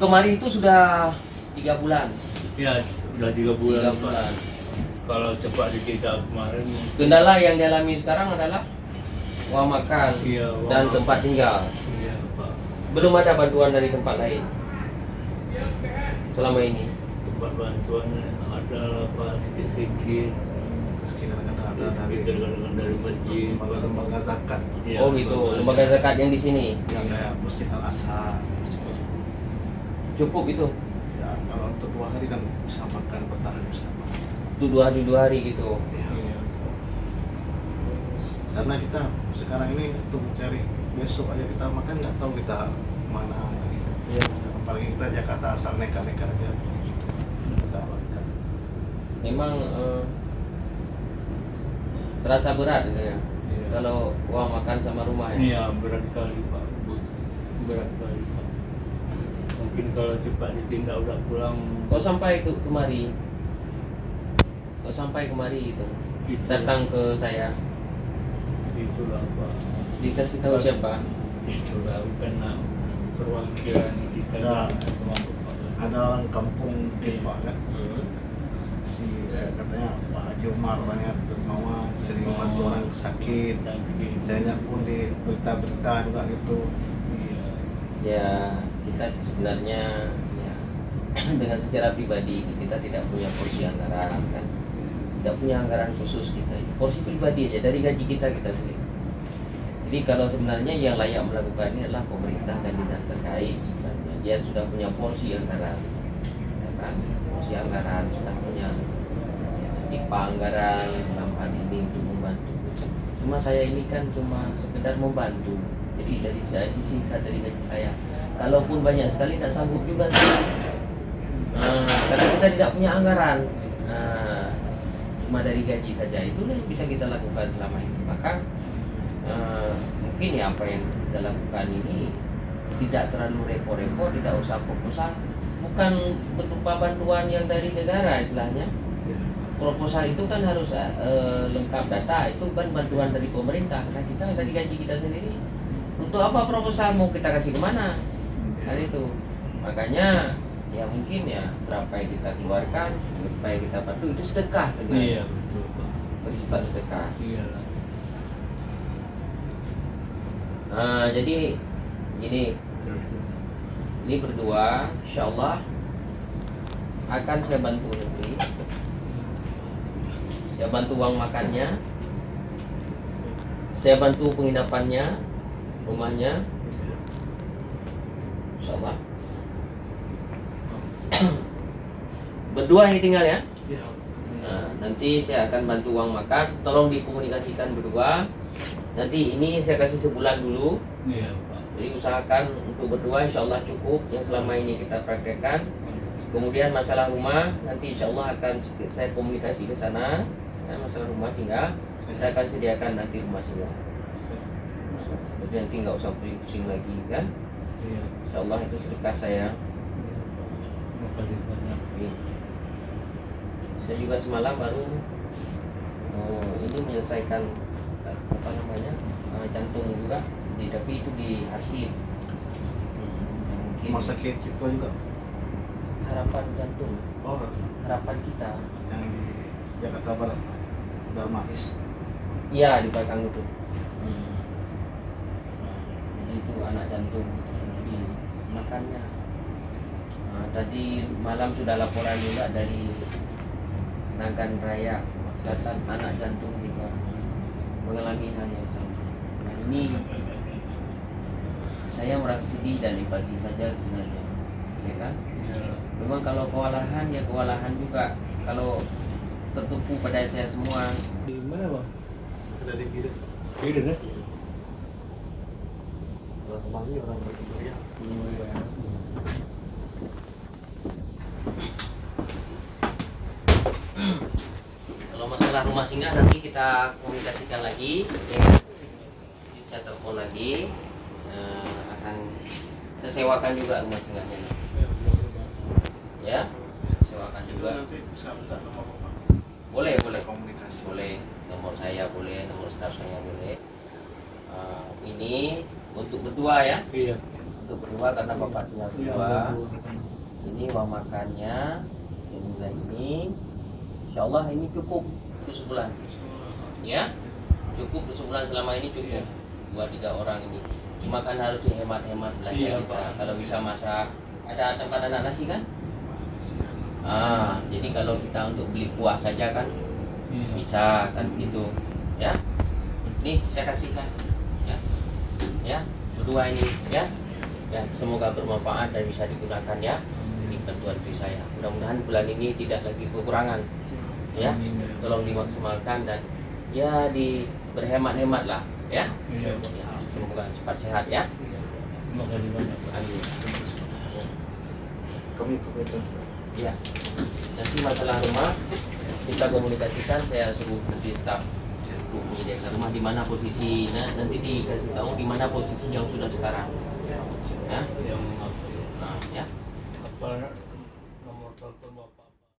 kemari itu sudah 3 bulan. Ya, sudah 3 bulan. 3 bulan. Kalau cepat kita kemarin. Kendala yang dialami sekarang adalah uang makan Iya, dan tempat tinggal. Iya, Pak. Belum ada bantuan dari tempat lain selama ini. Tempat bantuan ada Pak, sedikit-sedikit. Sekitar ada Sedikit dari masjid. lembaga zakat Iya, Oh gitu, lembaga zakat yang di sini yang kayak Masjid Al Azhar. cukup itu Ya kalau untuk 2 hari kan bisa makan bertahan bersama. itu 2 hari gitu. Ya. Iya. Karena kita sekarang ini untuk mencari besok aja kita makan nggak tahu kita mana. Iya. Apalagi kita Jakarta asal nekat-nekat aja. Kita makan. Memang terasa berat gitu ya. Iya. Kalau uang makan sama rumah ya. Iya, berat kali Pak. Berat kali Pak. Mungkin kalau cepat ditindak udah pulang. Kau sampai kemari itu Itu. datang ke saya Itulah Pak. dikasih tahu siapa? Itulah karena perwakilan kita Ya. termasuk Pak. Ada orang kampung Depak kan, katanya Pak Haji Umar orangnya dermawan, sering bantu orang sakit. Saya pun di berita-berita juga gitu. Iya. Ya kita sebenarnya ya, dengan secara pribadi kita tidak punya porsi anggaran kan, tidak punya anggaran khusus kita, porsi pribadi aja dari gaji kita sendiri. Jadi kalau sebenarnya yang layak melakukan ini adalah pemerintah dan dinas terkait. Sebenarnya dia sudah punya porsi anggaran, ya kan? Porsi anggaran sudah punya pipa anggaran dalam hal ini untuk membantu. Cuma saya ini kan cuma sekedar membantu. Jadi dari saya sisihkan dari gaji saya. Kalaupun banyak sekali tidak sanggup juga. Karena kita tidak punya anggaran. Cuma dari gaji saja itu yang bisa kita lakukan selama ini. Maka mungkin ya apa yang kita lakukan ini tidak terlalu repot-repot, tidak usah proposal. Bukan berupa bantuan yang dari negara istilahnya. Proposal itu kan harus lengkap data, itu kan bantuan dari pemerintah. Nah kita dari gaji kita sendiri, untuk apa proposal, mau kita kasih kemana? Kan itu. Makanya ya mungkin ya berapa yang kita keluarkan, berapa yang kita bantu itu sedekah Iya, sebenarnya. betul Pak. Bersifat sedekah. Iya. Jadi gini, ini berdua, insya Allah akan saya bantu nanti. Saya bantu uang makannya, saya bantu penginapannya, rumahnya, insya Allah. Berdua ini tinggal ya. Ya. Nah, nanti saya akan bantu uang makan, tolong dikomunikasikan berdua. Nanti ini saya kasih sebulan dulu. Iya Pak. Jadi usahakan untuk berdua insya Allah cukup yang selama ini kita praktekkan. Kemudian masalah rumah nanti insya Allah akan saya komunikasi ke sana. Ya, masalah rumah singgah kita akan sediakan nanti rumah singgah. Jadi nanti nggak usah pusing lagi kan. Iya. Insya Allah itu sedekah saya. Terima kasih banyak. Saya juga semalam baru ini menyelesaikan apa namanya jantung juga, tapi itu di Hakim. Mungkin Rumah sakit Cipto juga. harapan jantung, Oh, harapan kita. yang di Jakarta Barat, Darmais. Iya di belakang itu. Jadi itu anak jantung di makannya. Tadi malam sudah laporan juga dari Nagan Raya, Makassar, anak jantung juga mengalami hal yang sama. Nah ini saya merasa sedih dan empati saja sebenarnya, ya kan? Iya. Memang kalau kewalahan ya kewalahan juga. Kalau tertumpu pada saya semua. Di mana bang? Ada di kiri. Kira deh. Orang kembali orang berkuliah. Kalau masalah rumah singgah nanti kita komunikasikan lagi, ya. Jadi saya telepon lagi, akan saya sewakan juga rumah singgahnya, ya, sewakan Itu juga. nanti bisa minta nomor bapak. Boleh, boleh, Komunikasi. boleh. Nomor saya boleh, nomor staf saya boleh. Ini untuk berdua ya. Iya. untuk berdua karena bapak tinggal berdua. Ini uang makannya, sehingga ini, insya Allah ini cukup untuk sebulan. Ya, cukup untuk sebulan, selama ini cukup 2-3 orang ini. Cuma kan harus dihemat-hemat belanja kita. Kalau bisa masak, ada tempat anak nasi kan? Jadi kalau kita untuk beli kuah saja kan bisa kan gitu, ya. Nih saya kasihkan, ya, berdua ini, ya. Semoga bermanfaat dan bisa digunakan ya. Ini bantuan dari saya. Mudah-mudahan bulan ini tidak lagi kekurangan, ya. Tolong dimaksimalkan dan ya berhemat-hemat lah, ya. Semoga cepat sehat ya. Terima kasih banyak. Amin. Kami itu. Ya. Nanti masalah rumah kita komunikasikan, saya suruh nanti staf untuk menyediakan rumah di mana posisi, nanti dikasih tahu di mana posisi yang sudah sekarang. Ya. Yang Nah, ya. apa nomor telepon Bapak?